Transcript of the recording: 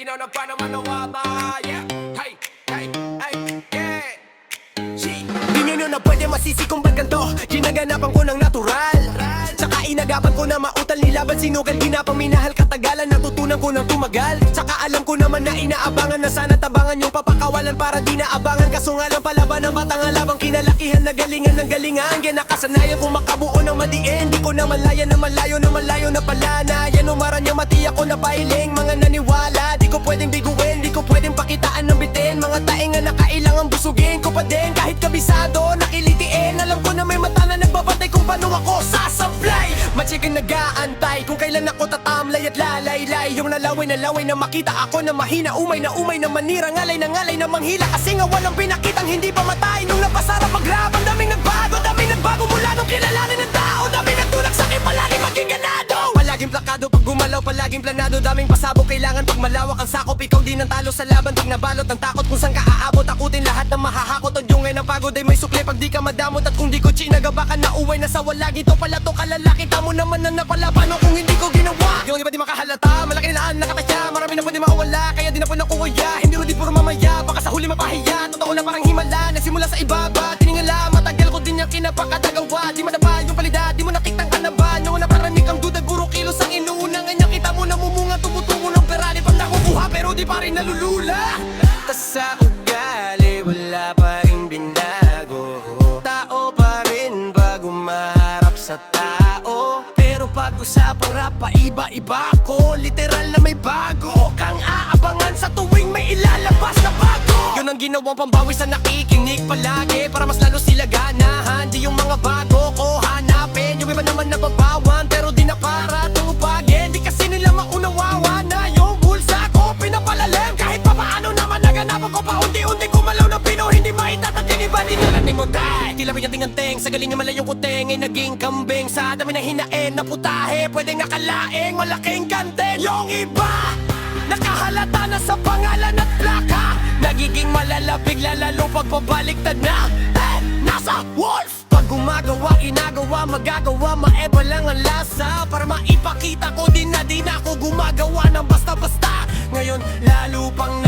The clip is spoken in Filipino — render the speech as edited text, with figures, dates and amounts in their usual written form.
na paano manawala. Yeah, hey, hey, hey, yeah. Di nyo na pwede masisi kung ba't ganito. Ginaganapan ko ng natural, tsaka inagapan ko na mautal nilaban sinugal. Ginapang minahal katagalan, natutunan ko ng tumagal. Tsaka alam ko naman na inaabangan na sana tabangan yung papakawalan para di naabangan. Kaso nga lang palaban ng batang alabang kinalakihan na galingan ng galingan. Kaya nakasanayan kung makabuo ng madiin. Di ko na malaya na malayo na malayo na pala na yan umaran yung mati ako na pahiling. Mga naniwala, di ko pwedeng biguin, di ko pwedeng pakitaan ng bitin. Mga tainga na kailangan busugin ko pa din. Kahit kabisado, nakilitiin. Alam ko na may mata na nagbabatay kung paano ako sasablay. Matsigang nag-aantay kung kailan ako tatamlay at lalaylay. Yung nalaway na makita ako na mahina. Umay na manira, ngalay na manghila. Kasi nga walang pinakitang hindi pa matay. Nung napasarap maglabang, daming nagbago mula nung kilalanin ng tao. Daming nagtulak sa'kin, palaging maging ganado. Palaging plakado pag gumalaw, palaging planado. Daming pasabog, kailangan pag malawak ang sakop. Ikaw di nang talo sa laban, tig nabalot ng takot. Kung saan ka aabot, takutin lahat ng mahahakot. O yung ng pagod ay may sukli pag di ka madamot. At kung di ko chinagabakan na uway na sa wala. Gito pala to kalalaki, tamo naman na napala. Paano kung hindi ko ginawa? Yung iba di makahalata, malaki nilaan nakatasya. Marami na pwede mawala, kaya di na po nakukuya. Hindi mo di puro mamaya, baka sa huli mapahiya. Totoo na parang himala, nagsimula sa ibaba. Tiningala, matagal ko din yung kinapakatagawa. Di madaba yung palida, di mo nakitang kanaban. Noon na parang ikang duda, puro kilos ang inuuna. Ngayon kita mo namumunga, tumutungo ng perali pag nakukuha. Pero di pa rin nalulula. Tas sa ugali, wala pa rin binago. Tao pa rin pag umaharap sa tao. Pero pag usapang rap, paiba-iba ko. Literal na may bago kang aabangan sa tuwing may ilalabas na bago. Yun ang ginawang pambawi sa nakikinig palagi, para mas lalo sila ganahan. Di yung mga bago ko hanapin. Yung iba naman nababawan, pero di na para tupagin. Di kasi nila maunawawa na yung bulsa ko pinapalalim. Kahit pa paano naman naganapan ko pa unti-unti kumalaw na pino. Hindi maitatagin, iba din na natin mo tay. Tila biganting-anting, sa galing na malayong kuting ay naging kambing. Sa dami na hinain na putahe, pwede nga kalaing malaking gante. Yung iba nakahalata na sa pangalan at plaka. Nagiging malalapig lalalo pag pabaliktad na nasa wolf. Pag gumagawa, inagawa, magagawa, maeba lang ang lasa. Para maipakita ko din na di na ako gumagawa ng basta-basta. Ngayon lalo pang